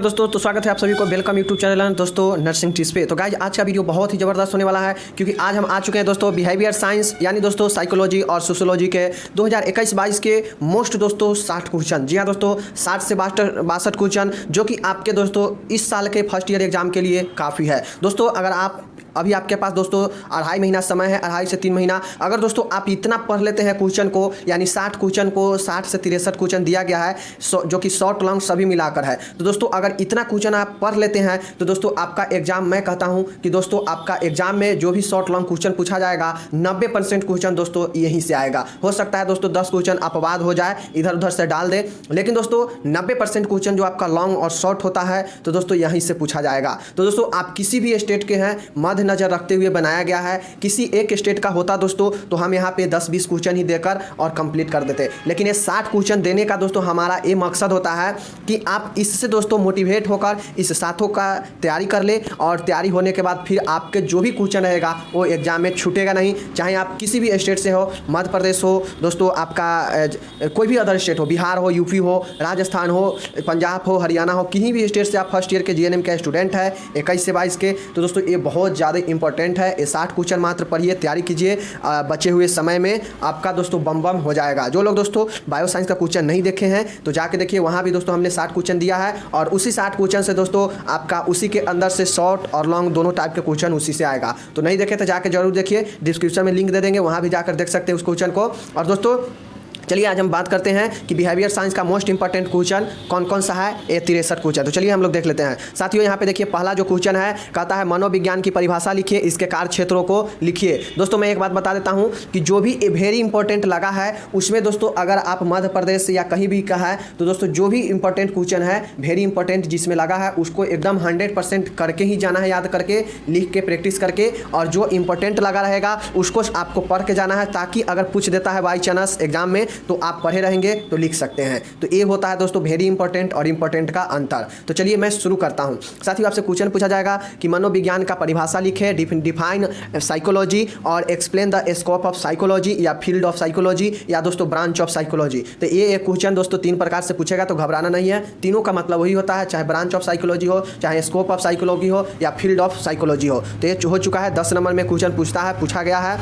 दोस्तों तो स्वागत है आप सभी को वेलकम यूट्यूब चैनल दोस्तों नर्सिंग टिप्स पे। तो गाइज आज का वीडियो बहुत ही ज़बरदस्त होने वाला है क्योंककि आज हम आ चुके हैं दोस्तों बिहेवियर साइंस यानी दोस्तों साइकोलॉजी और सोशियोलॉजी के 2021-22 के मोस्ट दोस्तों 60 क्वेश्चन। जी हाँ दोस्तों 60 से 62 क्वेश्चन जो कि आपके दोस्तों इस साल के फर्स्ट ईयर एग्जाम के लिए काफ़ी है। दोस्तों अगर आप अभी आपके पास दोस्तों 2.5 महीना समय है, 2.5 से 3 महीना, अगर दोस्तों आप इतना पढ़ लेते हैं क्वेश्चन को यानी 60 क्वेश्चन को 60 से 63 क्वेश्चन दिया गया है जो कि शॉर्ट लॉन्ग सभी मिलाकर है। तो दोस्तों अगर इतना क्वेश्चन आप पढ़ लेते हैं तो दोस्तों आपका एग्जाम, मैं कहता हूं कि दोस्तों आपका एग्जाम में जो भी शॉर्ट लॉन्ग क्वेश्चन पूछा जाएगा 90% क्वेश्चन दोस्तों यहीं से आएगा। हो सकता है दोस्तों 10 क्वेश्चन अपवाद हो जाए, इधर उधर से डाल दे, लेकिन दोस्तों 90% क्वेश्चन जो आपका लॉन्ग और शॉर्ट होता है तो दोस्तों यहीं से पूछा जाएगा। तो दोस्तों आप किसी भी स्टेट के हैं मद्देनजर रखते हुए बनाया गया है। किसी एक स्टेट का होता दोस्तों तो हम यहाँ पे 10-20 क्वेश्चन ही देकर और कंप्लीट कर देते, लेकिन ये 60 क्वेश्चन देने का दोस्तों हमारा ये मकसद होता है कि आप इससे दोस्तों मोटिवेट होकर इस 60 का तैयारी कर ले और तैयारी होने के बाद फिर आपके जो भी क्वेश्चन रहेगा वो एग्जाम में छूटेगा नहीं। चाहे आप किसी भी स्टेट से हो, मध्य प्रदेश हो दोस्तों, आपका कोई भी अदर स्टेट हो, बिहार हो, यूपी हो, राजस्थान हो, पंजाब हो, हरियाणा हो, किसी भी स्टेट से आप फर्स्ट ईयर के जीएनएम के स्टूडेंट है 21 से 22 के, तो दोस्तों ये बहुत ज़्यादा इंपॉर्टेंट है। ये 60 क्वेश्चन मात्र पढ़िए, तैयारी कीजिए, बचे हुए समय में आपका दोस्तों बम बम हो जाएगा। जो लोग दोस्तों बायो साइंस का क्वेश्चन नहीं देखे हैं तो जाके देखिए, वहाँ भी दोस्तों हमने 60 क्वेश्चन दिया है और उसी 60 क्वेश्चन से दोस्तों आपका उसी के अंदर से शॉर्ट और लॉन्ग दोनों टाइप के क्वेश्चन उसी से आएगा। तो नहीं देखे तो जाके जरूर देखिए, डिस्क्रिप्शन में लिंक दे देंगे, वहाँ भी जाकर देख सकते हैं उस क्वेश्चन को। और दोस्तों चलिए आज हम बात करते हैं कि बिहेवियर साइंस का मोस्ट इंपॉर्टेंट क्वेश्चन कौन कौन सा है, ये 63 क्वेश्चन। तो चलिए हम लोग देख लेते हैं। साथियों यहाँ पे देखिए पहला जो क्वेश्चन है कहता है मनोविज्ञान की परिभाषा लिखिए, इसके कार्य क्षेत्रों को लिखिए। दोस्तों मैं एक बात बता देता हूँ कि जो भी वेरी इंपॉर्टेंट लगा है उसमें दोस्तों अगर आप मध्य प्रदेश या कहीं भी का है तो दोस्तों जो भी इंपॉर्टेंट क्वेश्चन है वेरी इंपॉर्टेंट जिसमें लगा है उसको एकदम 100% करके ही जाना है, याद करके, लिख के, प्रैक्टिस करके, और जो इंपॉर्टेंट लगा रहेगा उसको आपको पढ़ के जाना है, ताकि अगर पूछ देता है बाई चांस एग्जाम में तो आप पढ़े रहेंगे तो लिख सकते हैं। तो ये होता है दोस्तों वेरी इंपॉर्टेंट और इंपॉर्टेंट का अंतर। तो चलिए मैं शुरू करता हूं। साथियों आपसे क्वेश्चन पूछा जाएगा कि मनोविज्ञान का परिभाषा लिखे, डिफाइन साइकोलॉजी और explain the scope of psychology या फील्ड ऑफ साइकोलॉजी या दोस्तों ब्रांच ऑफ साइकोलॉजी। तो ये एक क्वेश्चन दोस्तों 3 प्रकार से पूछेगा, तो घबराना नहीं है। तीनों का मतलब वही होता है, चाहे ब्रांच ऑफ साइकोलॉजी हो, चाहे स्कोप ऑफ साइकोलॉजी हो या फील्ड ऑफ साइकोलॉजी हो। तो ये हो चुका है 10 नंबर में क्वेश्चन पूछा गया है।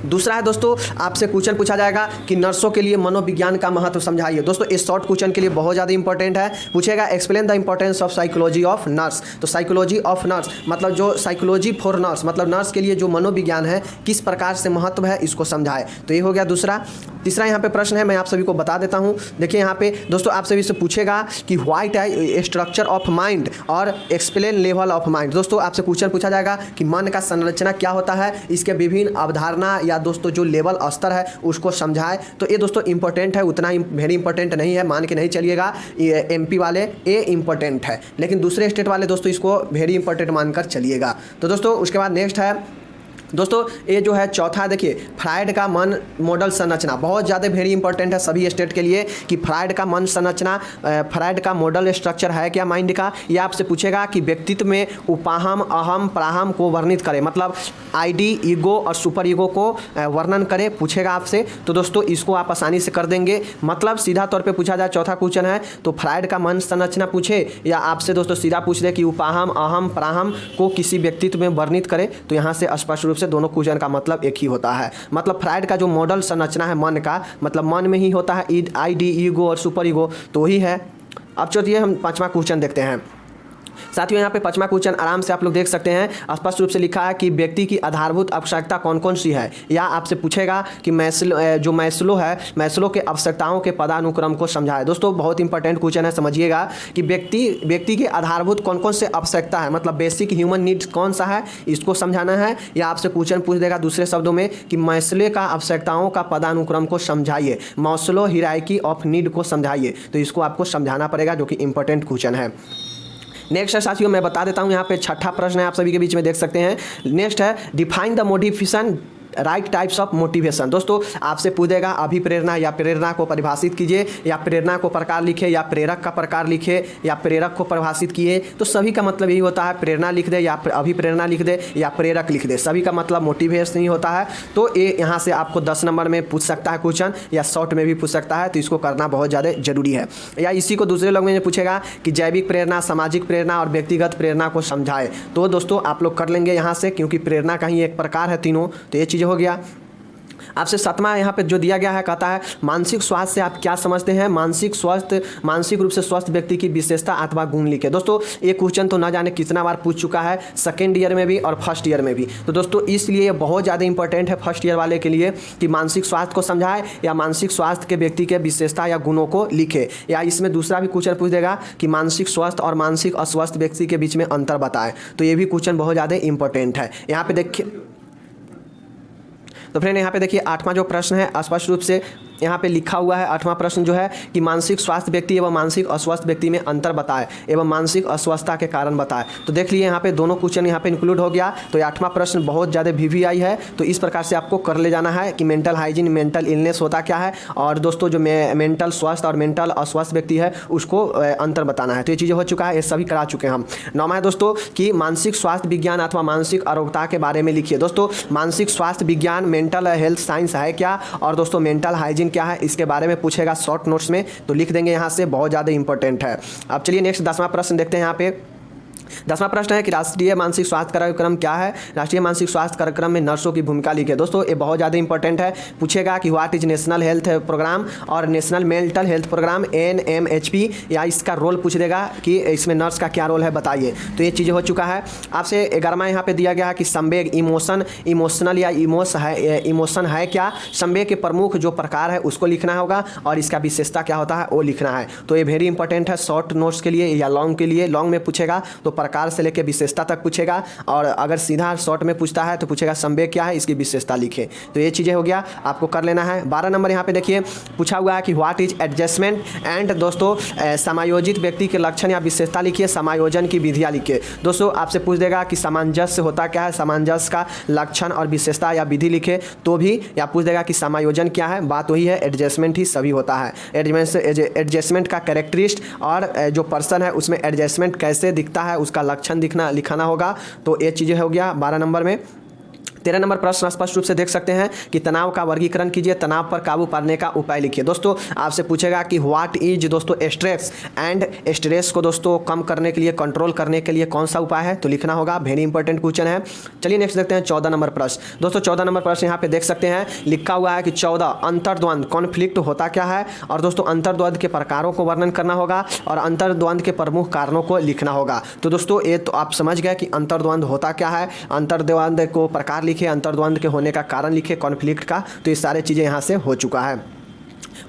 दूसरा है दोस्तों आपसे क्वेश्चन पूछा जाएगा कि नर्सों के लिए मनोविज्ञान का महत्व समझाइए। दोस्तों इस शॉर्ट क्वेश्चन के लिए बहुत ज़्यादा इंपॉर्टेंट है। पूछेगा explain the importance of psychology of nurse. तो साइकोलॉजी ऑफ नर्स मतलब जो साइकोलॉजी फॉर नर्स मतलब नर्स के लिए जो मनोविज्ञान है किस प्रकार से महत्व है इसको समझाए। तो ये हो गया दूसरा। तीसरा यहाँ पे प्रश्न है, मैं आप सभी को बता देता हूँ। देखिए यहाँ पे दोस्तों आप सभी से पूछेगा कि व्हाट है स्ट्रक्चर ऑफ माइंड और एक्सप्लेन लेवल ऑफ माइंड। दोस्तों आपसे क्वेश्चन पूछा जाएगा कि मन का संरचना क्या होता है, इसके विभिन्न अवधारणा या दोस्तों जो लेवल स्तर है उसको समझाए। तो ये दोस्तों इंपॉर्टेंट है, उतना वेरी इंपॉर्टेंट नहीं है, मान के नहीं चलिएगा। ये एमपी वाले ये इंपॉर्टेंट है, लेकिन दूसरे स्टेट वाले दोस्तों इसको वेरी इंपॉर्टेंट मानकर चलिएगा। तो दोस्तों उसके बाद नेक्स्ट है दोस्तों ये जो है चौथा, देखिए फ्रायड का मन मॉडल संरचना बहुत ज़्यादा वेरी इंपॉर्टेंट है सभी स्टेट के लिए कि फ्रायड का मन संरचना, फ्रायड का मॉडल स्ट्रक्चर है क्या माइंड का। ये आपसे पूछेगा कि व्यक्तित्व में उपाहम, अहम, प्राहम को वर्णित करें, मतलब आईडी, ईगो और सुपर ईगो को वर्णन करें, पूछेगा आपसे। तो दोस्तों इसको आप आसानी से कर देंगे, मतलब सीधा तौर पर पूछा जाए, चौथा क्वेश्चन है तो फ्रायड का मन संरचना पूछे या आपसे दोस्तों सीधा पूछ दे कि उपाहम, अहम, प्राहम को किसी व्यक्तित्व में वर्णित करें, तो यहाँ से स्पष्ट रूप से दोनों क्वेश्चन का मतलब एक ही होता है। मतलब फ्रायड का जो मॉडल संरचना है मन का, मतलब मन में ही होता है आईडी, ईगो और सुपर ईगो, तो वही है। अब चलिए हम 5वां क्वेश्चन देखते हैं। साथियों यहाँ पे 5वां क्वेश्चन आराम से आप लोग देख सकते हैं, स्पष्ट रूप से लिखा है कि व्यक्ति की आधारभूत आवश्यकता कौन कौन सी है, या आपसे पूछेगा कि मैस्लो है, मैस्लो के आवश्यकताओं के पदानुक्रम को समझाए। दोस्तों बहुत इंपॉर्टेंट क्वेश्चन है, समझिएगा कि व्यक्ति की आधारभूत कौन कौन से आवश्यकता है, मतलब बेसिक ह्यूमन नीड्स कौन सा है, इसको समझाना है। या आपसे क्वेश्चन पूछ देगा दूसरे शब्दों में कि मैस्लो का आवश्यकताओं का पदानुक्रम को समझाइए, मैस्लो हायरार्की ऑफ नीड को समझाइए। तो इसको आपको समझाना पड़ेगा, जो कि इंपॉर्टेंट क्वेश्चन है। नेक्स्ट है साथियों, मैं बता देता हूं, यहाँ पे 6ठा प्रश्न है, आप सभी के बीच में देख सकते हैं। नेक्स्ट है define the right types of motivation. दोस्तों आपसे पूछेगा अभिप्रेरणा या प्रेरणा को परिभाषित कीजिए, या प्रेरणा को प्रकार लिखे, या प्रेरक का प्रकार लिखे, या प्रेरक को परिभाषित किए। तो सभी का मतलब यही होता है, प्रेरणा लिख दे या अभिप्रेरणा लिख दे या प्रेरक लिख दे, सभी का मतलब मोटिवेशन ही होता है। तो ये यहाँ से आपको 10 नंबर में पूछ सकता है क्वेश्चन, या शॉर्ट में भी पूछ सकता है, तो इसको करना बहुत ज़्यादा जरूरी है। या इसी को दूसरे लोग में पूछेगा कि जैविक प्रेरणा, सामाजिक प्रेरणा और व्यक्तिगत प्रेरणा को समझाए। तो दोस्तों आप लोग कर लेंगे यहाँ से, क्योंकि प्रेरणा का ही एक प्रकार है तीनों। तो ये चीज़ हो गया। आपसे 7वां यहाँ पे जो दिया गया है, कहता है मानसिक स्वास्थ्य से आप क्या समझते हैं। मानसिक स्वास्थ्य, मानसिक रूप से स्वस्थ व्यक्ति की विशेषता अथवा गुण लिखे। दोस्तों ये क्वेश्चन तो ना जाने कितना बार पूछ चुका है, सेकेंड ईयर में भी और फर्स्ट ईयर में भी। तो दोस्तों इसलिए ये बहुत ज़्यादा इंपॉर्टेंट है फर्स्ट ईयर वाले के लिए कि मानसिक स्वास्थ्य को समझाए या मानसिक स्वास्थ्य के व्यक्ति के विशेषता या गुणों को लिखे। या इसमें दूसरा भी क्वेश्चन पूछ देगा कि मानसिक स्वस्थ और मानसिक अस्वस्थ व्यक्ति के बीच में अंतर बताएं। तो ये भी क्वेश्चन बहुत ज़्यादा इंपॉर्टेंट है। यहाँ पे देखिए, तो फ्रेंड यहाँ पे देखिए 8वां जो प्रश्न है स्पष्ट रूप से यहाँ पे लिखा हुआ है। 8वां प्रश्न जो है कि मानसिक स्वास्थ्य व्यक्ति एवं मानसिक अस्वस्थ व्यक्ति में अंतर बताए एवं मानसिक अस्वस्थता के कारण बताए। तो देख लिए यहाँ पे दोनों क्वेश्चन यहाँ पे इंक्लूड हो गया। तो ये 8वां प्रश्न बहुत ज़्यादा VVI है। तो इस प्रकार से आपको कर ले जाना है कि मेंटल हाइजीन, मेंटल इलनेस होता क्या है, और दोस्तों जो मेंटल स्वस्थ और मेंटल अस्वस्थ व्यक्ति है उसको अंतर बताना है। तो ये चीज़ें हो चुका है, ये सभी करा चुके हैं हम। 9वां है दोस्तों कि मानसिक स्वास्थ्य विज्ञान अथवा मानसिक आरोग्यता के बारे में लिखिए। दोस्तों मानसिक स्वास्थ्य विज्ञान, मेंटल हेल्थ साइंस है क्या, और दोस्तों मेंटल हाइजीन क्या है, इसके बारे में पूछेगा शॉर्ट नोट्स में। तो लिख देंगे यहाँ से, बहुत ज़्यादा इंपॉर्टेंट है। अब चलिए नेक्स्ट 10वां प्रश्न देखते हैं। यहाँ पे 10वां प्रश्न है कि राष्ट्रीय मानसिक स्वास्थ्य कार्यक्रम क्या है। राष्ट्रीय मानसिक स्वास्थ्य कार्यक्रम में नर्सों की भूमिका लिखिए। दोस्तों ये बहुत ज़्यादा इंपॉर्टेंट है। पूछेगा कि what is national health program और national mental health program NMHP, या इसका रोल पूछ देगा कि इसमें नर्स का क्या रोल है बताइए। तो ये चीज़ें हो चुका है। आपसे 11वां यहाँ पे दिया गया है कि संवेग, इमोशनल या इमोशन है क्या। संवेग के प्रमुख जो प्रकार है उसको लिखना होगा, और इसका विशेषता क्या होता है वो लिखना है। तो ये वेरी इंपॉर्टेंट है शॉर्ट नोट्स के लिए या लॉन्ग के लिए। लॉन्ग में पूछेगा तो प्रकार से लेकर विशेषता तक पूछेगा, और अगर सीधा शॉर्ट में पूछता है तो पूछेगा संवेग क्या है, इसकी विशेषता लिखे। तो ये चीज़ें हो गया, आपको कर लेना है। 12 नंबर यहाँ पे देखिए पूछा हुआ है कि व्हाट इज एडजस्टमेंट एंड। दोस्तों समायोजित व्यक्ति के लक्षण या विशेषता लिखिए, समायोजन की विधियाँ लिखिए। दोस्तों आपसे पूछ देगा कि सामंजस्य होता क्या है, सामंजस्य का लक्षण और विशेषता या विधि लिखे तो भी, या पूछ देगा कि समायोजन क्या है, बात वही है, एडजस्टमेंट ही सभी होता है। एडजस्टमेंट का कैरेक्टरिस्ट और जो पर्सन है उसमें एडजस्टमेंट कैसे दिखता है उसका लक्षण लिखाना होगा। तो ये चीज़ें हो गया 12 नंबर में। 13 नंबर प्रश्न स्पष्ट रूप से देख सकते हैं कि तनाव का वर्गीकरण कीजिए, तनाव पर काबू पाने का उपाय लिखिए। दोस्तों आपसे पूछेगा कि व्हाट इज दोस्तों स्ट्रेस एंड स्ट्रेस को दोस्तों कम करने के लिए, कंट्रोल करने के लिए कौन सा उपाय है, तो लिखना होगा। वेरी इंपॉर्टेंट क्वेश्चन है। चलिए नेक्स्ट देखते हैं 14 नंबर प्रश्न। दोस्तों 14 नंबर प्रश्न यहाँ पे देख सकते हैं लिखा हुआ है कि 14 अंतर्द्वंद, कॉन्फ्लिक्ट होता क्या है, और दोस्तों अंतर्द्वंद के प्रकारों को वर्णन करना होगा और अंतर्द्वंद के प्रमुख कारणों को लिखना होगा। तो दोस्तों ये तो आप समझ गए कि अंतर्द्वंद होता क्या है, अंतर्द्वंद को प्रकार लिखे, अंतर्द्वंद के होने का कारण लिखे, कॉन्फ्लिक्ट का। तो ये सारे चीज़ें यहाँ से हो चुका है।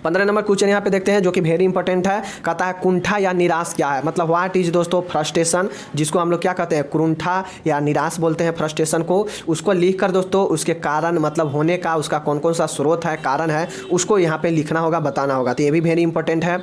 15 नंबर क्वेश्चन यहाँ पे देखते हैं जो कि वेरी इंपॉर्टेंट है। कहता है कुंठा या निराश क्या है, मतलब व्हाट इज दोस्तों फ्रस्ट्रेशन, जिसको हम लोग क्या कहते हैं कुंठा या निराश बोलते हैं फ्रस्ट्रेशन को। उसको लिख कर दोस्तों उसके कारण मतलब होने का, उसका कौन कौन सा स्रोत है, कारण है, उसको यहाँ पे लिखना होगा, बताना होगा। तो ये भी वेरी इंपॉर्टेंट है।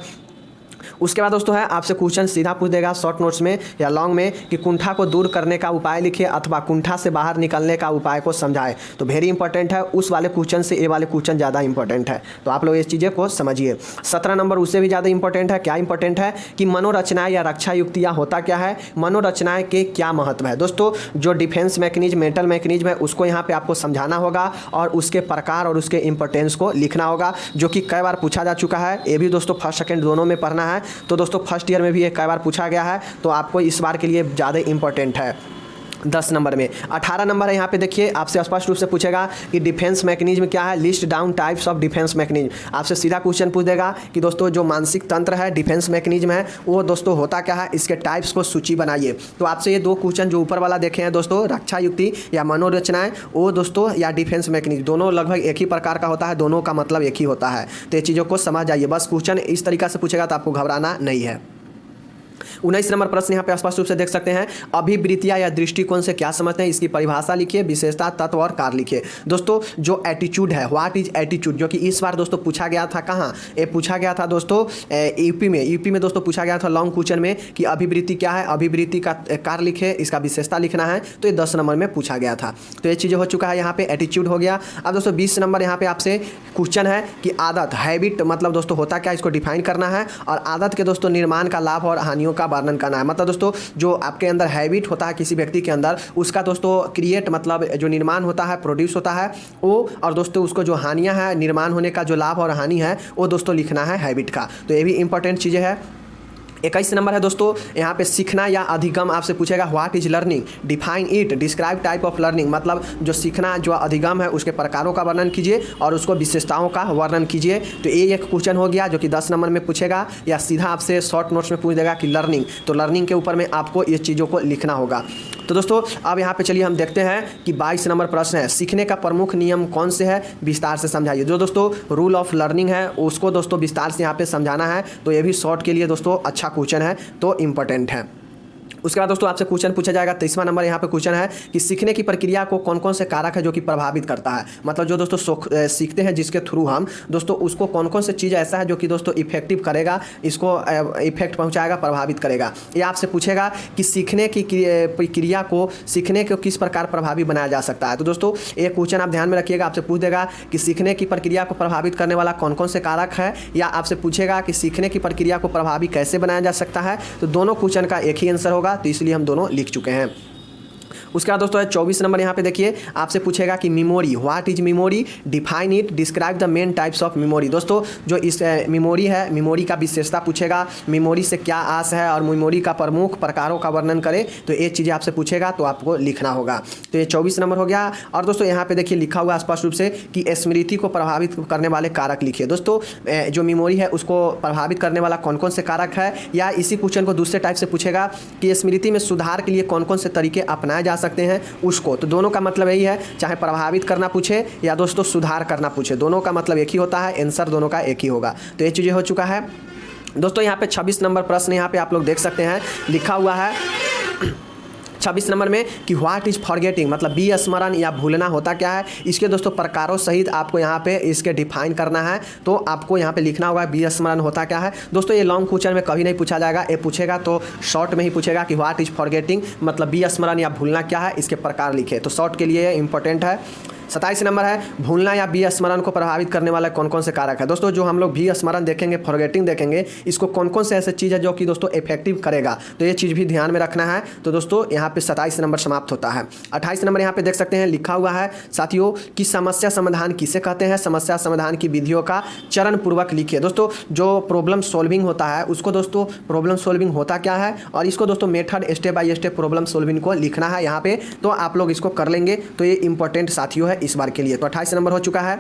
उसके बाद दोस्तों है आपसे क्वेश्चन सीधा पूछ देगा शॉर्ट नोट्स में या लॉन्ग में कि कुंठा को दूर करने का उपाय लिखिए अथवा कुंठा से बाहर निकलने का उपाय को समझाए। तो वेरी इंपॉर्टेंट है, उस वाले क्वेश्चन से ये वाले क्वेश्चन ज़्यादा इंपॉर्टेंट है। तो आप लोग इस चीज़ें को समझिए। 17 नंबर उससे भी ज़्यादा इंपॉर्टेंट है। क्या इंपॉर्टेंट है कि मनोरचनाएं या रक्षा युक्तियाँ होता क्या है, मनोरचनाएं के क्या महत्व है। दोस्तों जो डिफेंस मैकेनिज्म, मेंटल मैकेनिज्म है उसको यहाँ पे आपको समझाना होगा और उसके प्रकार और उसके इंपॉर्टेंस को लिखना होगा, जो कि कई बार पूछा जा चुका है। ये भी दोस्तों फर्स्ट सेकंड दोनों में पढ़ना है। तो दोस्तों फर्स्ट ईयर में भी ये कई बार पूछा गया है, तो आपको इस बार के लिए ज़्यादा इंपॉर्टेंट है। 10 नंबर में 18 नंबर है। यहाँ पे देखिए आपसे स्पष्ट रूप से पूछेगा कि डिफेंस मैकेनिज्म क्या है, list down types of defence mechanism. आपसे सीधा क्वेश्चन पूछ देगा कि दोस्तों जो मानसिक तंत्र है, डिफेंस मैकेनिज्म है, वो दोस्तों होता क्या है, इसके टाइप्स को सूची बनाइए। तो आपसे ये दो क्वेश्चन जो ऊपर वाला देखे हैं दोस्तों, रक्षा युक्ति या मनोरचनाएं, वो दोस्तों या डिफेंस मैकेनिज्म, दोनों लगभग एक ही प्रकार का होता है, दोनों का मतलब एक ही होता है। तो ये चीज़ों को समझ जाइए। बस क्वेश्चन इस तरीका से पूछेगा तो आपको घबराना नहीं है। 19 नंबर प्रश्न यहाँ पे स्पष्ट रूप से देख सकते हैं, अभिवृत्तियाँ या दृष्टिकोण से क्या समझते हैं, इसकी परिभाषा लिखिए, विशेषता, तत्व और कार्य लिखिए। दोस्तों जो एटीट्यूड है, व्हाट इज एटीट्यूड, जो कि इस बार दोस्तों पूछा गया था, कहाँ ये पूछा गया था दोस्तों, यूपी में दोस्तों पूछा गया था लॉन्ग क्वेश्चन में कि अभिवृत्ति क्या है, अभिवृत्ति का कार्य लिखे, इसका विशेषता लिखना है, तो ये 10 नंबर में पूछा गया था। तो ये चीज़ें हो चुका है यहाँ पे, एटीट्यूड हो गया। अब दोस्तों 20 नंबर यहाँ पे आपसे क्वेश्चन है कि आदत, हैबिट मतलब दोस्तों होता क्या, इसको डिफाइन करना है, और आदत के दोस्तों निर्माण का लाभ और हानियों का वर्णन करना है। मतलब दोस्तों जो आपके अंदर हैबिट होता है किसी व्यक्ति के अंदर, उसका दोस्तों क्रिएट मतलब जो निर्माण होता है, प्रोड्यूस होता है वो, और दोस्तों उसको जो हानियाँ हैं, निर्माण होने का जो लाभ और हानि है वो दोस्तों लिखना है हैबिट का। तो ये भी इंपॉर्टेंट चीज़ें है। 21 नंबर है दोस्तों यहाँ पे सीखना या अधिगम आपसे पूछेगा, what is learning, define it, describe type of learning, मतलब जो सीखना जो अधिगम है उसके प्रकारों का वर्णन कीजिए और उसको विशेषताओं का वर्णन कीजिए। तो ये एक क्वेश्चन हो गया जो कि 10 नंबर में पूछेगा, या सीधा आपसे शॉर्ट नोट्स में पूछ देगा कि लर्निंग, तो लर्निंग के ऊपर में आपको ये चीज़ों को लिखना होगा। तो दोस्तों अब यहाँ पे चलिए हम देखते हैं कि 22 नंबर प्रश्न है, सीखने का प्रमुख नियम कौन से है, विस्तार से समझाइए। जो दोस्तों रूल ऑफ लर्निंग है उसको दोस्तों विस्तार से यहाँ पे समझाना है। तो ये भी शॉर्ट के लिए दोस्तों अच्छा क्वेश्चन है, तो इम्पोर्टेंट है। उसके बाद दोस्तों आपसे क्वेश्चन पूछा जाएगा, 23वां नंबर यहाँ पे क्वेश्चन है कि सीखने की प्रक्रिया को कौन कौन से कारक है जो कि प्रभावित करता है। मतलब जो दोस्तों सीखते हैं जिसके थ्रू हम दोस्तों, उसको कौन कौन से चीज़ ऐसा है जो कि दोस्तों इफेक्टिव करेगा, इसको इफेक्ट पहुँचाएगा, प्रभावित करेगा। ये आपसे पूछेगा कि सीखने की प्रक्रिया को, सीखने को किस प्रकार प्रभावी बनाया जा सकता है। तो दोस्तों ये क्वेश्चन आप ध्यान में रखिएगा, आपसे पूछ देगा कि सीखने की प्रक्रिया को प्रभावित करने वाला कौन कौन से कारक है, या आपसे पूछेगा कि सीखने की प्रक्रिया को प्रभावी कैसे बनाया जा सकता है। तो दोनों क्वेश्चन का एक ही आंसर होगा, तो इसलिए हम दोनों लिख चुके हैं। उसके बाद दोस्तों 24 नंबर यहाँ पे देखिए, आपसे पूछेगा कि memory, what is memory, define it, describe the main types of memory. दोस्तों जो इस मेमोरी है, मेमोरी का विशेषता पूछेगा, मेमोरी से क्या आस है, और मेमोरी का प्रमुख प्रकारों का वर्णन करे। तो ये चीज़ें आपसे पूछेगा, तो आपको लिखना होगा। तो ये 24 नंबर हो गया। और दोस्तों यहाँ पे देखिए लिखा हुआ स्पष्ट रूप से कि स्मृति को प्रभावित करने वाले कारक लिखिए। दोस्तों जो मेमोरी है उसको प्रभावित करने वाला कौन कौन से कारक है, या इसी क्वेश्चन को दूसरे टाइप से पूछेगा कि स्मृति में सुधार के लिए कौन कौन से तरीके अपनाए जा सकते हैं उसको। तो दोनों का मतलब यही है, चाहे प्रभावित करना पूछे या दोस्तों सुधार करना पूछे, दोनों का मतलब एक ही होता है, आंसर दोनों का एक ही होगा। तो ये चीज़ें हो चुका है दोस्तों। यहाँ पे 26 नंबर प्रश्न यहाँ पे आप लोग देख सकते हैं, लिखा हुआ है 26 नंबर में कि व्हाट इज फॉरगेटिंग, मतलब विस्मरण या भूलना होता क्या है। इसके दोस्तों प्रकारों सहित आपको यहाँ पे इसके डिफाइन करना है। तो आपको यहाँ पे लिखना होगा विस्मरण होता क्या है। दोस्तों ये लॉन्ग क्वेश्चन में कभी नहीं पूछा जाएगा, ये पूछेगा तो शॉर्ट में ही पूछेगा कि व्हाट इज फॉरगेटिंग, मतलब विस्मरण या भूलना क्या है, इसके प्रकार लिखे। तो शॉर्ट के लिए इंपॉर्टेंट है। 27 नंबर है, भूलना या विस्मरण को प्रभावित करने वाला कौन कौन से कारक है। दोस्तों जो हम लोग विस्मरण देखेंगे, फॉरगेटिंग देखेंगे, इसको कौन कौन से ऐसे चीज़ है जो कि दोस्तों इफेक्टिव करेगा, तो ये चीज़ भी ध्यान में रखना है। तो दोस्तों यहाँ पे 27 नंबर समाप्त होता है। 28 नंबर यहाँ पे देख सकते हैं, लिखा हुआ है साथियों कि समस्या समाधान किसे कहते हैं, समस्या समाधान की विधियों का चरण पूर्वक लिखिए। दोस्तों जो प्रॉब्लम सॉल्विंग होता है उसको दोस्तों प्रॉब्लम सॉल्विंग होता क्या है, और इसको दोस्तों method step by step problem solving को लिखना है यहाँ पे। तो आप लोग इसको कर लेंगे, तो ये इंपॉर्टेंट साथियों है इस बार के लिए। तो 28 नंबर हो चुका है।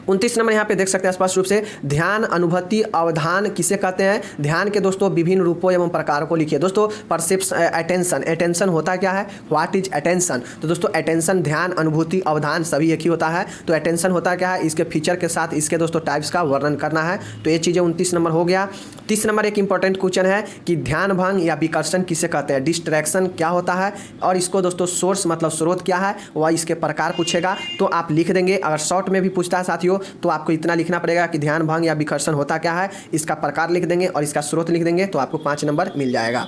29 नंबर यहाँ पे देख सकते हैं स्पष्ट रूप से, ध्यान, अनुभूति, अवधान किसे कहते हैं। ध्यान के दोस्तों विभिन्न रूपों एवं प्रकारों को लिखिए। दोस्तों परसेप्शन, अटेंशन, अटेंशन होता क्या है, व्हाट इज अटेंशन। तो दोस्तों अटेंशन, ध्यान, अनुभूति, अवधान सभी एक ही होता है। तो अटेंशन होता क्या है, इसके फीचर के साथ इसके दोस्तों टाइप्स का वर्णन करना है। तो ये चीज़ें 29 नंबर हो गया। 30 नंबर एक इंपॉर्टेंट क्वेश्चन है कि ध्यान भंग या विकर्षण किसे कहते हैं, डिस्ट्रैक्शन क्या होता है, और इसको दोस्तों सोर्स मतलब स्रोत क्या है, वह इसके प्रकार पूछेगा। तो आप लिख देंगे। अगर शॉर्ट में भी पूछता है साथियों तो आपको इतना लिखना पड़ेगा कि ध्यान भंग या विकर्षण होता क्या है, इसका प्रकार लिख देंगे और इसका स्रोत लिख देंगे, तो आपको 5 नंबर मिल जाएगा।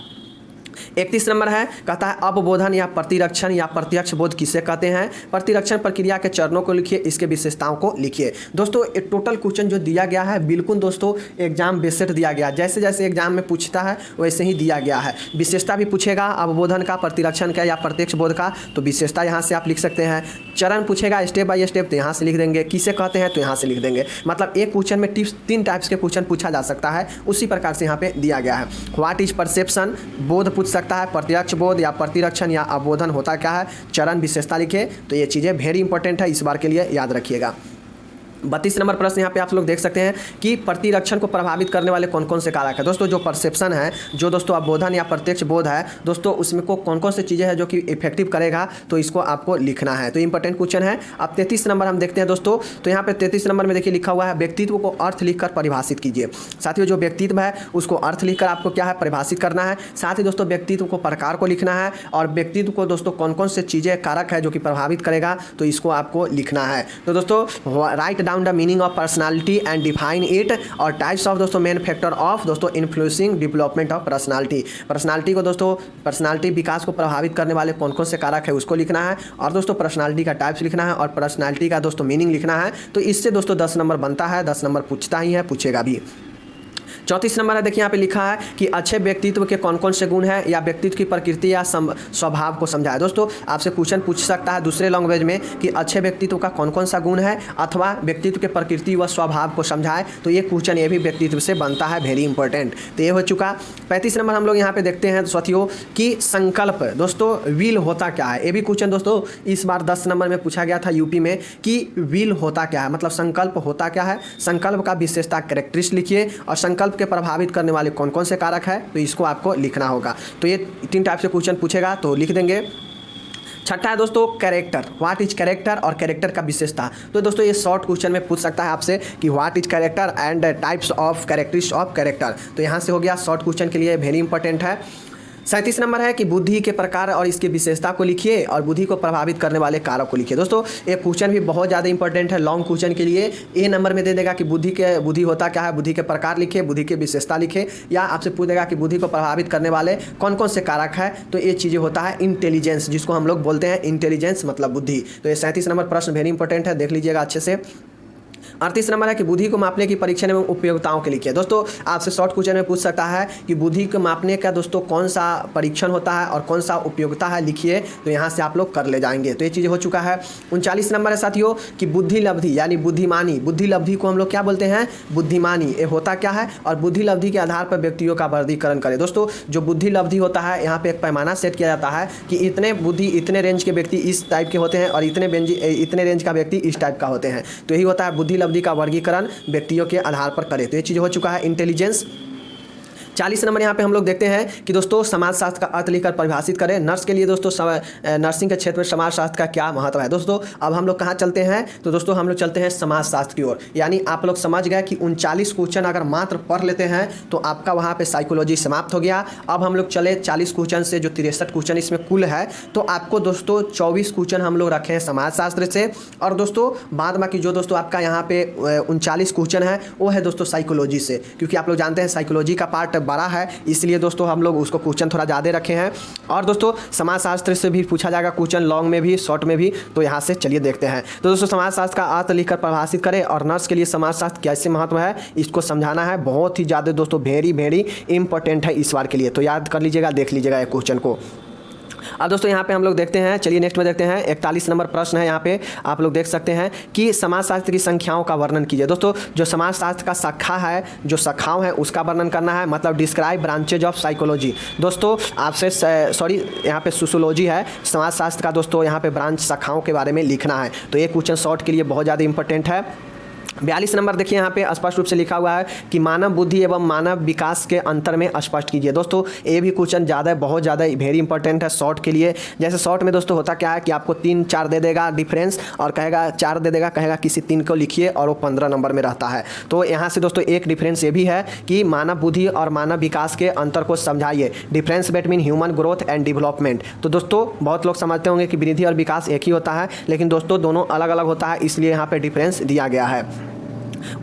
31 नंबर है, कहता है अवबोधन या प्रतिरक्षण या प्रत्यक्ष बोध किसे कहते हैं। प्रतिरक्षण प्रक्रिया के चरणों को लिखिए, इसके विशेषताओं को लिखिए। दोस्तों एक टोटल क्वेश्चन जो दिया गया है बिल्कुल दोस्तों एग्जाम बेस्ड दिया गया, जैसे जैसे एग्जाम में पूछता है वैसे ही दिया गया है। विशेषता भी पूछेगा अवबोधन का, प्रतिरक्षण का या प्रत्यक्ष बोध का, तो विशेषता यहाँ से आप लिख सकते हैं। चरण पूछेगा स्टेप बाय स्टेप, तो यहाँ से लिख देंगे। किसे कहते हैं तो यहाँ से लिख देंगे। मतलब एक क्वेश्चन में टिप्स 3 टाइप्स के क्वेश्चन पूछा जा सकता है, उसी प्रकार से यहाँ पे दिया गया है। व्हाट इज परसेप्शन, बोध पूछ सकता है, प्रत्यक्ष बोध या प्रतिरक्षण या अवबोधन होता क्या है, चरण विशेषता लिखे। तो ये चीज़ें वेरी इंपॉर्टेंट है, इस बार के लिए याद रखिएगा। 32 नंबर प्रश्न यहाँ पे आप लोग देख सकते हैं कि प्रतिरक्षण को प्रभावित करने वाले कौन कौन से कारक है। दोस्तों जो परसेप्शन है, जो दोस्तों अवबोधन या प्रत्यक्ष बोध है, दोस्तों उसमें को कौन कौन सी चीज़ें हैं जो कि इफेक्टिव करेगा, तो इसको आपको लिखना है। तो इंपॉर्टेंट क्वेश्चन है। अब 33 नंबर हम देखते हैं दोस्तों। तो यहाँ पे 33 नंबर में देखिए लिखा हुआ है व्यक्तित्व को अर्थ लिखकर परिभाषित कीजिए। साथियों जो व्यक्तित्व है उसको अर्थ लिखकर आपको क्या है परिभाषित करना है। साथ ही दोस्तों व्यक्तित्व को प्रकार को लिखना है और व्यक्तित्व को दोस्तों कौन कौन से चीज़ें कारक है जो कि प्रभावित करेगा, तो इसको आपको लिखना है। तो दोस्तों write down the meaning of personality and define it और टाइप्स ऑफ दोस्तों मेन फैक्टर ऑफ दोस्तों influencing development of personality. Personality को दोस्तों पर्सनालिटी विकास को प्रभावित करने वाले कौन कौन से कारक है उसको लिखना है और दोस्तों पर्सनालिटी का टाइप्स लिखना है और पर्सनालिटी का दोस्तों मीनिंग लिखना है। तो इससे दोस्तों 10 नंबर बनता है, 10 नंबर पूछता ही है, पूछेगा भी। 34 नंबर है देखिए यहाँ पे लिखा है कि अच्छे व्यक्तित्व के कौन कौन से गुण हैं या व्यक्तित्व की प्रकृति या स्वभाव को समझाए। दोस्तों आपसे क्वेश्चन पूछ सकता है दूसरे लैंग्वेज में कि अच्छे व्यक्तित्व का कौन कौन सा गुण है अथवा व्यक्तित्व के प्रकृति व स्वभाव को समझाए। तो ये क्वेश्चन ये भी व्यक्तित्व से बनता है, वेरी इंपॉर्टेंट। तो ये हो चुका। 35 नंबर हम लोग यहाँ पे देखते हैं साथियों कि संकल्प दोस्तों विल होता क्या है। ये भी क्वेश्चन दोस्तों इस बार 10 नंबर में पूछा गया था यूपी में कि विल होता क्या है, मतलब संकल्प होता क्या है। संकल्प का विशेषता कैरेक्टरिस्टिक लिखिए और संकल्प के प्रभावित करने वाले कौन कौन से कारक है, तो इसको आपको लिखना होगा। तो ये 3 टाइप से क्वेश्चन पूछेगा तो लिख देंगे। छठा है दोस्तों कैरेक्टर, व्हाट इज कैरेक्टर और कैरेक्टर का विशेषता। तो दोस्तों ये शॉर्ट क्वेश्चन में पूछ सकता है आपसे कि what is character and types of characteristics of character. तो यहाँ से हो गया शॉर्ट क्वेश्चन के लिए, वेरी इंपॉर्टेंट है। 37 नंबर है कि बुद्धि के प्रकार और इसकी विशेषता को लिखिए और बुद्धि को प्रभावित करने वाले कारक को लिखिए। दोस्तों ये क्वेश्चन भी बहुत ज़्यादा इंपॉर्टेंट है, लॉन्ग क्वेश्चन के लिए। ए नंबर में दे देगा कि बुद्धि होता क्या है, बुद्धि के प्रकार लिखे, बुद्धि की विशेषता लिखे, या आपसे पूछ देगा कि बुद्धि को प्रभावित करने वाले कौन कौन से कारक है। तो ये चीज़ें होता है इंटेलिजेंस, जिसको हम लोग बोलते हैं इंटेलिजेंस मतलब बुद्धि। तो ये 37 नंबर प्रश्न वेरी इंपॉर्टेंट है, देख लीजिएगा अच्छे से। 38 नंबर है कि बुद्धि को मापने की परीक्षण एवं उपयोगिताओं के लिखिए। दोस्तों आपसे शॉर्ट क्वेश्चन में पूछ सकता है कि बुद्धि को मापने का दोस्तों कौन सा परीक्षण होता है और कौन सा उपयोगिता है, लिखिए। तो यहाँ से आप लोग कर ले जाएंगे। तो ये चीज़ें हो चुका है। 39 नंबर है साथियों कि बुद्धि लब्धि यानी बुद्धिमानी, बुद्धि लब्धि को हम लोग क्या बोलते हैं, बुद्धिमानी। ये होता क्या है और बुद्धि लब्धि के आधार पर व्यक्तियों का वर्गीकरण करें। दोस्तों जो बुद्धि लब्धि होता है यहाँ पे एक पैमाना सेट किया जाता है कि इतने बुद्धि इतने रेंज के व्यक्ति इस टाइप के होते हैं और इतने रेंज का व्यक्ति इस टाइप का होते हैं। तो यही होता है बुद्धि लब्धि का वर्गीकरण व्यक्तियों के आधार पर करें। तो ये चीज़ हो चुका है इंटेलिजेंस। 40 नंबर यहाँ पे हम लोग देखते हैं कि दोस्तों समाजशास्त्र का अर्थ लिखकर परिभाषित करें। नर्स के लिए दोस्तों नर्सिंग के क्षेत्र में समाजशास्त्र का क्या महत्व है। दोस्तों अब हम लोग कहाँ चलते हैं, तो दोस्तों हम लोग चलते हैं समाजशास्त्र की ओर। यानी आप लोग समझ गए कि 39 क्वेश्चन अगर मात्र पढ़ लेते हैं तो आपका वहाँ पे साइकोलॉजी समाप्त हो गया। अब हम लोग चले 40 क्वेश्चन से, जो 63 क्वेश्चन इसमें कुल है, तो आपको दोस्तों 24 क्वेश्चन हम लोग रखे हैं समाजशास्त्र से और दोस्तों बाद बाकी जो दोस्तों आपका यहाँ पे 39 क्वेश्चन है वो है दोस्तों साइकोलॉजी से, क्योंकि आप लोग जानते हैं साइकोलॉजी का पार्ट बड़ा है, इसलिए दोस्तों हम लोग उसको क्वेश्चन थोड़ा ज़्यादा रखे हैं। और दोस्तों समाजशास्त्र से भी पूछा जाएगा क्वेश्चन, लॉन्ग में भी शॉर्ट में भी। तो यहाँ से चलिए देखते हैं। तो दोस्तों समाजशास्त्र का अर्थ लिखकर परिभाषित करें और नर्स के लिए समाजशास्त्र कैसे महत्व है इसको समझाना है। बहुत ही ज़्यादा दोस्तों वेरी इंपॉर्टेंट है इस बार के लिए। तो याद कर लीजिएगा, देख लीजिएगा ये क्वेश्चन को। अब दोस्तों यहाँ पे हम लोग देखते हैं, चलिए नेक्स्ट में देखते हैं। 41 नंबर प्रश्न है, यहाँ पे आप लोग देख सकते हैं कि समाजशास्त्र की संख्याओं का वर्णन कीजिए। दोस्तों जो समाजशास्त्र का शाखा है, जो शाखाओं है उसका वर्णन करना है, मतलब डिस्क्राइब ब्रांचेज ऑफ साइकोलॉजी। दोस्तों आपसे सॉरी यहाँ पे सोशियोलॉजी है, समाजशास्त्र का दोस्तों यहाँ पे ब्रांच शाखाओं के बारे में लिखना है। तो ये क्वेश्चन शॉर्ट के लिए बहुत ज़्यादा इंपॉर्टेंट है। 42 नंबर देखिए यहाँ पे स्पष्ट रूप से लिखा हुआ है कि मानव बुद्धि एवं मानव विकास के अंतर में स्पष्ट कीजिए। दोस्तों ये भी क्वेश्चन ज़्यादा बहुत ज़्यादा वेरी इंपॉर्टेंट है शॉर्ट के लिए। जैसे शॉर्ट में दोस्तों होता क्या है कि आपको 3-4 दे देगा डिफरेंस और कहेगा 4 दे देगा, कहेगा किसी 3 को लिखिए और वो 15 नंबर में रहता है। तो यहाँ से दोस्तों एक डिफरेंस ये भी है कि मानव बुद्धि और मानव विकास के अंतर को समझाइए, difference between human growth and development. तो दोस्तों बहुत लोग समझते होंगे कि वृद्धि और विकास एक ही होता है, लेकिन दोस्तों दोनों अलग अलग होता है, इसलिए यहाँ पे डिफरेंस दिया गया है।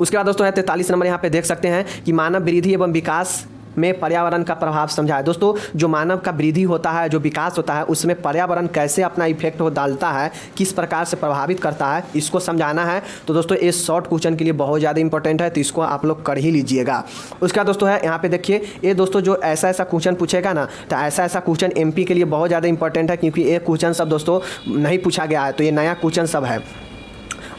उसके बाद दोस्तों है 43 नंबर, यहाँ पे देख सकते हैं कि मानव वृद्धि एवं विकास में पर्यावरण का प्रभाव समझाए। दोस्तों जो मानव का वृद्धि होता है, जो विकास होता है, उसमें पर्यावरण कैसे अपना इफेक्ट हो डालता है, किस प्रकार से प्रभावित करता है, इसको समझाना है। तो दोस्तों इस शॉर्ट क्वेश्चन के लिए बहुत ज़्यादा इंपॉर्टेंट है, तो इसको आप लोग कर ही लीजिएगा। उसका दोस्तों है यहाँ पे देखिए, ये दोस्तों जो ऐसा क्वेश्चन पूछेगा ना, तो ऐसा क्वेश्चन MP के लिए बहुत ज़्यादा इंपॉर्टेंट है, क्योंकि ये क्वेश्चन सब दोस्तों नहीं पूछा गया है, तो ये नया क्वेश्चन सब है।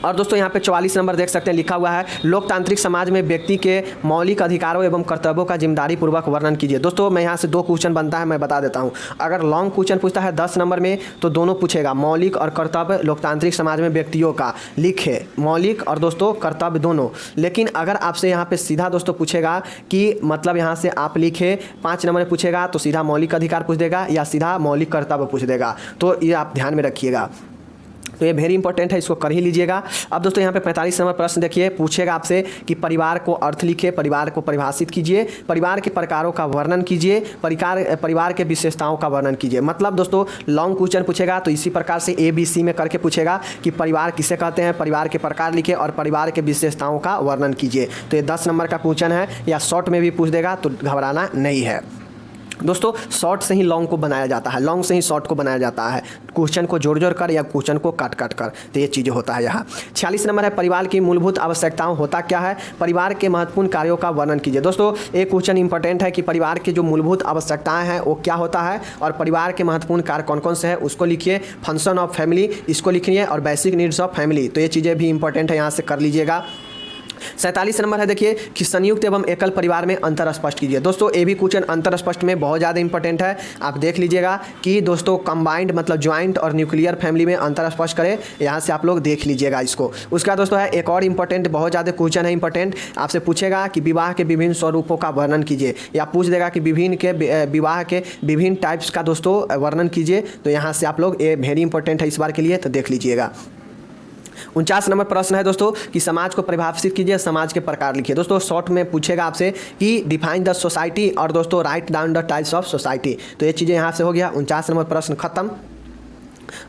और दोस्तों यहाँ पे 44 नंबर देख सकते हैं, लिखा हुआ है लोकतांत्रिक समाज में व्यक्ति के मौलिक अधिकारों एवं कर्तव्यों का जिम्मेदारी पूर्वक वर्णन कीजिए। दोस्तों मैं यहाँ से 2 क्वेश्चन बनता है, मैं बता देता हूँ। अगर लॉन्ग क्वेश्चन पूछता है 10 नंबर में तो दोनों पूछेगा, मौलिक और कर्तव्य लोकतांत्रिक समाज में व्यक्तियों का लिखे, मौलिक और दोस्तों कर्तव्य दोनों। लेकिन अगर आपसे यहाँ पे सीधा दोस्तों पूछेगा कि मतलब यहाँ से आप लिखे 5 नंबर में पूछेगा तो सीधा मौलिक अधिकार पूछ देगा या सीधा मौलिक कर्तव्य पूछ देगा। तो ये आप ध्यान में रखिएगा, तो ये वेरी इंपॉर्टेंट है, इसको कर ही लीजिएगा। अब दोस्तों यहाँ पे 45 नंबर प्रश्न देखिए, पूछेगा आपसे कि परिवार को अर्थ लिखिए, परिवार को परिभाषित कीजिए, परिवार के प्रकारों का वर्णन कीजिए, परिवार के विशेषताओं का वर्णन कीजिए। मतलब दोस्तों लॉन्ग क्वेश्चन पूछेगा तो इसी प्रकार से ABC में करके पूछेगा कि परिवार किसे कहते हैं, परिवार के प्रकार लिखिए और परिवार के विशेषताओं का वर्णन कीजिए। तो ये 10 नंबर का क्वेश्चन है, या शॉर्ट में भी पूछ देगा तो घबराना नहीं है। दोस्तों शॉर्ट से ही लॉन्ग को बनाया जाता है, लॉन्ग से ही शॉर्ट को बनाया जाता है, क्वेश्चन को जोड़ कर या क्वेश्चन को काट कर, तो ये चीज़ें होता है यहाँ। 46 नंबर है, परिवार की मूलभूत आवश्यकताओं होता क्या है, परिवार के महत्वपूर्ण कार्यों का वर्णन कीजिए। दोस्तों एक क्वेश्चन इंपॉर्टेंट है कि परिवार की जो मूलभूत आवश्यकताएं हैं वो क्या होता है और परिवार के महत्वपूर्ण कार्य कौन कौन से हैं उसको लिखिए। फंक्शन ऑफ फैमिली इसको लिखिए और बेसिक नीड्स ऑफ फैमिली, तो ये चीज़ें भी इंपॉर्टेंट है, यहाँ से कर लीजिएगा। 47 नंबर है देखिए कि संयुक्त एवं एकल परिवार में अंतर स्पष्ट कीजिए। दोस्तों ये भी क्वेश्चन अंतर स्पष्ट में बहुत ज़्यादा इंपॉर्टेंट है, आप देख लीजिएगा कि दोस्तों कंबाइंड मतलब ज्वाइंट और न्यूक्लियर फैमिली में अंतर स्पष्ट करें, यहाँ से आप लोग देख लीजिएगा इसको। उसका दोस्तों है एक और इंपॉर्टेंट बहुत ज़्यादा क्वेश्चन है इंपॉर्टेंट, आपसे पूछेगा कि विवाह के विभिन्न स्वरूपों का वर्णन कीजिए, या पूछ देगा कि विवाह के विभिन्न टाइप्स का दोस्तों वर्णन कीजिए। तो यहाँ से आप लोग ये वेरी इंपॉर्टेंट है इस बार के लिए, तो देख लीजिएगा। 49 नंबर प्रश्न है दोस्तों कि समाज को परिभाषित कीजिए, समाज के प्रकार लिखिए। दोस्तों शॉर्ट में पूछेगा आपसे कि डिफाइन द सोसाइटी और दोस्तों write down the types of society, तो ये चीज़ें यहाँ से हो गया। 49 नंबर प्रश्न खत्म।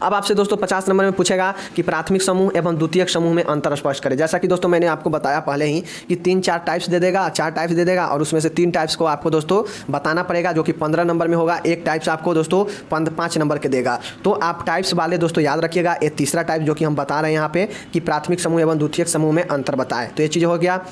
अब आपसे दोस्तों 50 नंबर में पूछेगा कि प्राथमिक समूह एवं द्वितीयक समूह में अंतर स्पष्ट करें। जैसा कि दोस्तों मैंने आपको बताया पहले ही कि 3-4 टाइप्स दे देगा, 4 टाइप्स दे देगा और उसमें से 3 टाइप्स को आपको दोस्तों बताना पड़ेगा, जो कि 15 नंबर में होगा। एक टाइप्स आपको दोस्तों 5 नंबर के देगा। तो आप टाइप्स वाले दोस्तों याद रखिएगा। ये तीसरा टाइप जो कि हम बता रहे हैं यहाँ पे कि प्राथमिक समूह एवं द्वितीयक समूह में अंतर बताएं, तो ये चीज़ हो गया।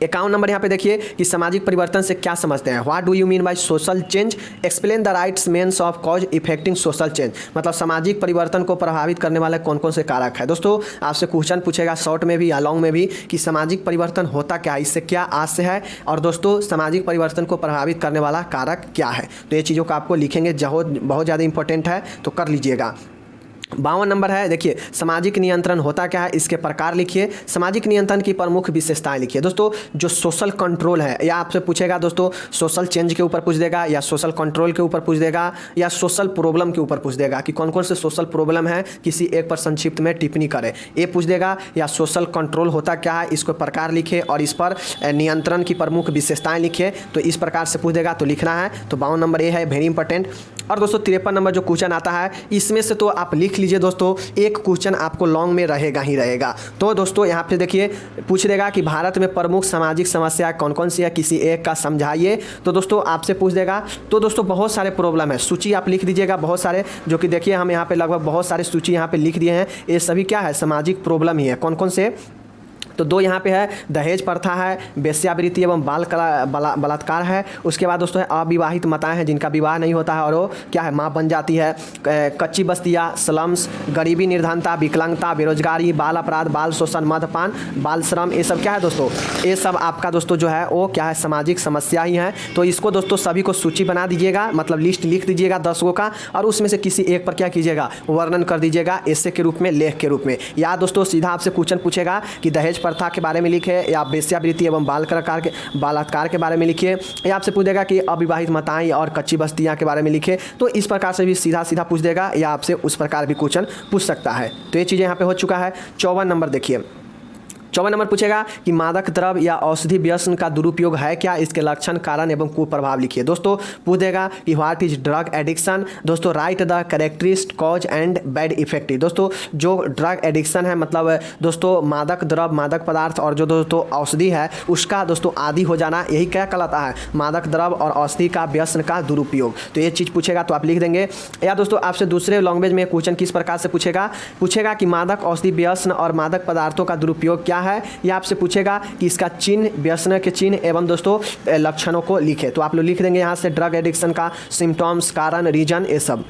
51 नंबर यहाँ पे देखिए कि सामाजिक परिवर्तन से क्या समझते हैं, what do you mean by social change, explain the rights means of cause effecting social change. मतलब सामाजिक परिवर्तन को प्रभावित करने वाले कौन कौन से कारक है। दोस्तों आपसे क्वेश्चन पूछेगा शॉर्ट में भी या लॉन्ग में भी कि सामाजिक परिवर्तन होता क्या है, इससे क्या आशय है, और दोस्तों सामाजिक परिवर्तन को प्रभावित करने वाला कारक क्या है। तो ये चीज़ों को आपको लिखेंगे, बहुत ज़्यादा इंपॉर्टेंट है, तो कर लीजिएगा। 52 नंबर है देखिए सामाजिक नियंत्रण होता क्या है, इसके प्रकार लिखिए। सामाजिक नियंत्रण की प्रमुख विशेषताएं लिखिए। दोस्तों जो सोशल कंट्रोल है, या आपसे पूछेगा दोस्तों सोशल चेंज के ऊपर पूछ देगा, या सोशल कंट्रोल के ऊपर पूछ देगा, या सोशल प्रॉब्लम के ऊपर पूछ देगा कि कौन कौन से सोशल प्रॉब्लम है, किसी एक पर संक्षिप्त में टिप्पणी करें, ये पूछ देगा। या सोशल कंट्रोल होता क्या है, इसको प्रकार लिखिए और इस पर नियंत्रण की प्रमुख विशेषताएं लिखिए। तो इस प्रकार से पूछ देगा, तो लिखना है। तो 52 नंबर ये है, वेरी इंपॉर्टेंट। और दोस्तों 53 नंबर जो क्वेश्चन आता है इसमें से तो आप लिख लीजिए दोस्तों, एक क्वेश्चन आपको लॉन्ग में रहेगा ही रहेगा। तो दोस्तों यहाँ पे देखिए पूछ देगा कि भारत में प्रमुख सामाजिक समस्या कौन कौन सी है, किसी एक का समझाइए। तो दोस्तों आपसे पूछ देगा, तो दोस्तों बहुत सारे प्रॉब्लम है, सूची आप लिख दीजिएगा बहुत सारे, जो कि देखिए हम यहाँ पे लगभग बहुत सारे सूची यहाँ पे लिख दिए हैं। ये सभी क्या है, सामाजिक प्रॉब्लम ही है। कौन कौन से, तो 2 यहाँ पे है, दहेज प्रथा है, वेश्यावृत्ति एवं बलात्कार है। उसके बाद दोस्तों है अविवाहित माताएं हैं जिनका विवाह नहीं होता है और वो क्या है, माँ बन जाती है। कच्ची बस्तियाँ, स्लम्स, गरीबी निर्धनता, विकलांगता, बेरोजगारी, बाल अपराध, बाल शोषण, मद्यपान, बाल श्रम, ये सब क्या है दोस्तों, ये सब आपका दोस्तों जो है वो क्या है, सामाजिक समस्या ही है। तो इसको दोस्तों सभी को सूची बना दीजिएगा, मतलब लिस्ट लिख दीजिएगा 10 गो का, और उसमें से किसी एक पर क्या कीजिएगा, वर्णन कर दीजिएगा एसे के रूप में, लेख के रूप में। या दोस्तों सीधा आपसे क्वेश्चन पूछेगा कि दहेज प्रथा के बारे में लिखे, या वेश्यावृत्ति एवं बलात्कार के बारे में लिखिए, या आपसे पूछेगा कि अविवाहित माताएं और कच्ची बस्तियां के बारे में लिखे। तो इस प्रकार से भी सीधा सीधा पूछ देगा, या आपसे उस प्रकार भी क्वेश्चन पूछ सकता है। तो ये चीज़ें यहाँ पे हो चुका है। 54 नंबर देखिए, 54 नंबर पूछेगा कि मादक द्रव्य या औषधि व्यसन का दुरुपयोग है क्या, इसके लक्षण, कारण एवं कुप्रभाव लिखिए। दोस्तों पूछ देगा कि व्हाट इज ड्रग एडिक्शन। दोस्तों right the characteristic cause and bad effect. दोस्तों जो ड्रग एडिक्शन है, मतलब दोस्तों मादक द्रव्य, मादक पदार्थ और जो दोस्तों औषधि है उसका दोस्तों आदि हो जाना, यही क्या कहलाता है, मादक द्रव्य और औषधि का व्यसन का दुरुपयोग। तो ये चीज़ पूछेगा तो आप लिख देंगे। या दोस्तों आपसे दूसरे लैंग्वेज में क्वेश्चन किस प्रकार से पूछेगा कि मादक औषधि व्यसन और मादक पदार्थों का दुरुपयोग क्या है, या आपसे पूछेगा कि इसका चिन्ह, व्यसन के चिन्ह एवं दोस्तों लक्षणों को लिखे। तो आप लोग लिख देंगे यहाँ से ड्रग एडिक्शन का सिम्टम्स, कारण, रीजन, ये सब।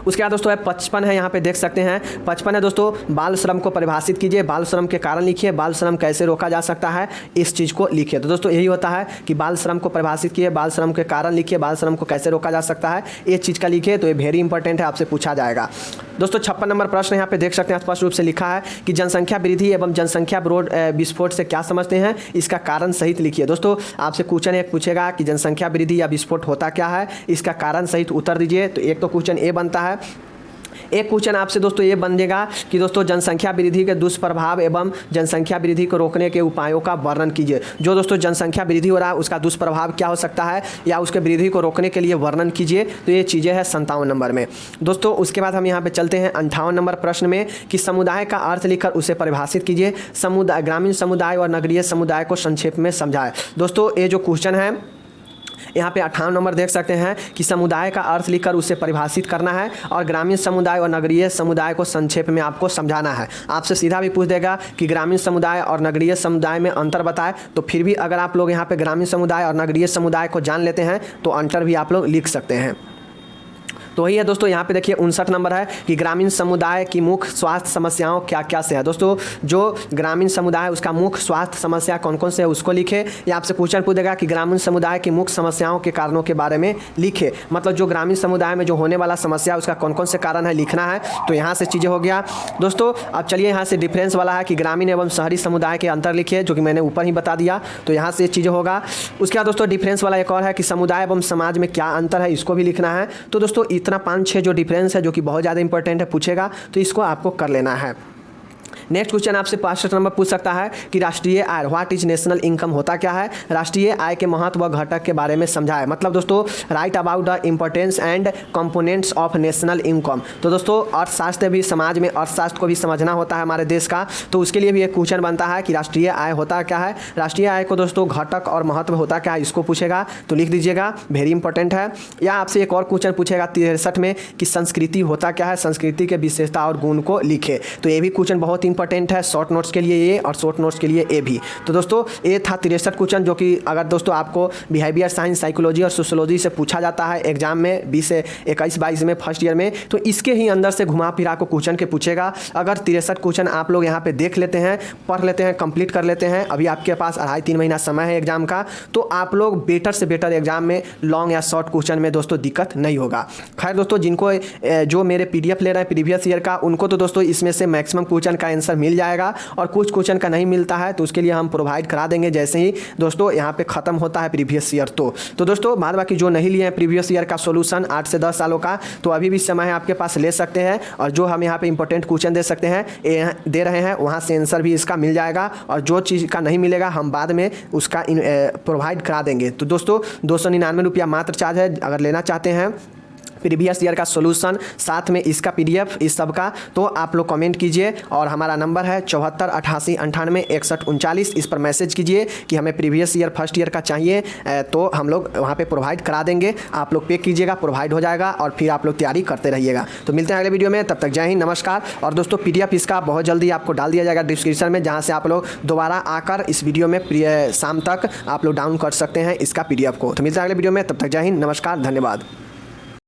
उसके बाद दोस्तों है 55 है, यहाँ पे देख सकते हैं 55 है दोस्तों, बाल श्रम को परिभाषित कीजिए, बाल श्रम के कारण लिखिए, बाल श्रम कैसे रोका जा सकता है इस चीज़ को लिखिए। तो दोस्तों यही होता है कि बाल श्रम को परिभाषित किए, बाल श्रम के कारण लिखिए, बाल श्रम को कैसे रोका जा सकता है ये चीज़ का लिखिए। तो ये वेरी इंपॉर्टेंट है, आपसे पूछा जाएगा। दोस्तों 56 नंबर प्रश्न यहाँ पे देख सकते हैं, स्पष्ट रूप से लिखा है कि जनसंख्या वृद्धि एवं जनसंख्या विस्फोट से क्या समझते हैं, इसका कारण सहित लिखिए। दोस्तों आपसे क्वेश्चन एक पूछेगा कि जनसंख्या वृद्धि या विस्फोट होता क्या है, इसका कारण सहित उत्तर दीजिए। तो एक तो क्वेश्चन ए बनता है। एक क्वेश्चन आपसे दोस्तों ये बनेगा कि दोस्तों जनसंख्या वृद्धि के दुष्प्रभाव एवं जनसंख्या वृद्धि को रोकने के उपायों का वर्णन कीजिए। जो दोस्तों जनसंख्या वृद्धि हो रहा है उसका दुष्प्रभाव क्या हो सकता है या उसके वृद्धि को रोकने के लिए वर्णन कीजिए। तो ये चीज़ें हैं 57 नंबर में। दोस्तों उसके बाद हम यहाँ पे चलते हैं 58 नंबर प्रश्न में कि समुदाय का अर्थ लिखकर उसे परिभाषित कीजिए। समुदाय, ग्रामीण समुदाय और नगरीय समुदाय को संक्षेप में समझाएं। दोस्तों ये जो क्वेश्चन है यहाँ पे 58 नंबर देख सकते हैं कि समुदाय का अर्थ लिखकर उसे परिभाषित करना है और ग्रामीण समुदाय और नगरीय समुदाय को संक्षेप में आपको समझाना है। आपसे सीधा भी पूछ देगा कि ग्रामीण समुदाय और नगरीय समुदाय में अंतर बताएं, तो फिर भी अगर आप लोग यहाँ पे ग्रामीण समुदाय और नगरीय समुदाय को जान लेते हैं तो अंतर भी आप लोग लिख सकते हैं। तो वही है दोस्तों, यहाँ पे देखिए 59 नंबर है कि ग्रामीण समुदाय की मुख्य स्वास्थ्य समस्याओं क्या क्या से है। दोस्तों जो ग्रामीण समुदाय है उसका मुख्य स्वास्थ्य समस्या कौन कौन से है उसको लिखे, या आपसे क्वेश्चन पूछेगा कि ग्रामीण समुदाय की मुख्य समस्याओं के कारणों के बारे में लिखे। मतलब जो ग्रामीण समुदाय में जो होने वाला समस्या उसका कौन कौन से कारण है लिखना है। तो यहाँ से चीज़ें हो गया। दोस्तों अब चलिए यहाँ से डिफरेंस वाला है कि ग्रामीण एवं शहरी समुदाय के अंतर लिखिए, जो कि मैंने ऊपर ही बता दिया। तो यहाँ से चीज़ें होगा। उसके बाद दोस्तों डिफरेंस वाला एक और है कि समुदाय एवं समाज में क्या अंतर है, इसको भी लिखना है। तो दोस्तों इतना 5-6 जो डिफरेंस है जो कि बहुत ज़्यादा इंपॉर्टेंट है पूछेगा, तो इसको आपको कर लेना है। नेक्स्ट क्वेश्चन आपसे 65 नंबर पूछ सकता है कि राष्ट्रीय आय, व्हाट इज नेशनल इनकम होता क्या है। राष्ट्रीय आय के महत्व व घटक के बारे में समझाएं। मतलब दोस्तों right about the importance and components of national income. तो दोस्तों अर्थशास्त्र भी, समाज में अर्थशास्त्र को भी समझना होता है हमारे देश का, तो उसके लिए भी एक क्वेश्चन बनता है कि राष्ट्रीय आय होता क्या है। राष्ट्रीय आय को दोस्तों घटक और महत्व होता क्या है इसको पूछेगा, तो लिख दीजिएगा, वेरी इंपॉर्टेंट है। या आपसे एक और क्वेश्चन पूछेगा 63 में कि संस्कृति होता क्या है, संस्कृति के विशेषता और गुण को लिखे। तो ये भी क्वेश्चन बहुत इंपॉर्टेंट है, शॉर्ट नोट्स के लिए ये और शॉर्ट नोट्स के लिए ये भी। तो दोस्तों ये था 63 क्वेश्चन, जो कि अगर दोस्तों आपको बिहेवियर साइंस, साइकोलॉजी और सोशियोलॉजी से पूछा जाता है एग्जाम में 20 से 21-22 में फर्स्ट ईयर में, तो इसके ही अंदर से घुमा फिरा को क्वेश्चन के पूछेगा। अगर 63 क्वेश्चन आप लोग यहाँ पे देख लेते हैं, पढ़ लेते हैं, कंप्लीट कर लेते हैं, अभी आपके पास 2.5-3 महीना समय है एग्जाम का, तो आप लोग बेटर से बेटर एग्जाम में लॉन्ग या शॉर्ट क्वेश्चन में दोस्तों दिक्कत नहीं होगा। खैर दोस्तों जिनको जो मेरे PDF ले रहे हैं प्रीवियस ईयर का, उनको तो दोस्तों इसमें से मैक्सिमम क्वेश्चन का आंसर मिल जाएगा, और कुछ क्वेश्चन का नहीं मिलता है तो उसके लिए हम प्रोवाइड करा देंगे जैसे ही दोस्तों यहाँ पे ख़त्म होता है प्रीवियस ईयर। तो दोस्तों बाद बाकी जो नहीं लिए हैं प्रीवियस ईयर का सॉल्यूशन 8 से 10 सालों का, तो अभी भी समय है आपके पास, ले सकते हैं। और जो हम यहाँ पे इंपॉर्टेंट क्वेश्चन दे सकते हैं दे रहे हैं, वहाँ से आंसर भी इसका मिल जाएगा, और जो चीज़ का नहीं मिलेगा हम बाद में उसका प्रोवाइड करा देंगे। तो दोस्तों 299 रुपया मात्र चार्ज है। अगर लेना चाहते हैं प्रीवियस ईयर का सॉल्यूशन साथ में इसका PDF इस सब का, तो आप लोग कमेंट कीजिए, और हमारा नंबर है 74 88 98 61 39। इस पर मैसेज कीजिए कि हमें प्रीवियस ईयर फर्स्ट ईयर का चाहिए, तो हम लोग वहाँ पे प्रोवाइड करा देंगे। आप लोग पे कीजिएगा, प्रोवाइड हो जाएगा, और फिर आप लोग तैयारी करते रहिएगा। तो मिलते हैं अगले वीडियो में, तब तक जय हिंद, नमस्कार। और दोस्तों PDF इसका बहुत जल्दी आपको डाल दिया जाएगा डिस्क्रिप्शन में, जहाँ से आप लोग दोबारा आकर इस वीडियो में शाम तक आप लोग डाउन कर सकते हैं इसका PDF को। तो मिलते हैं अगले वीडियो में, तब तक जय हिंद, नमस्कार, धन्यवाद।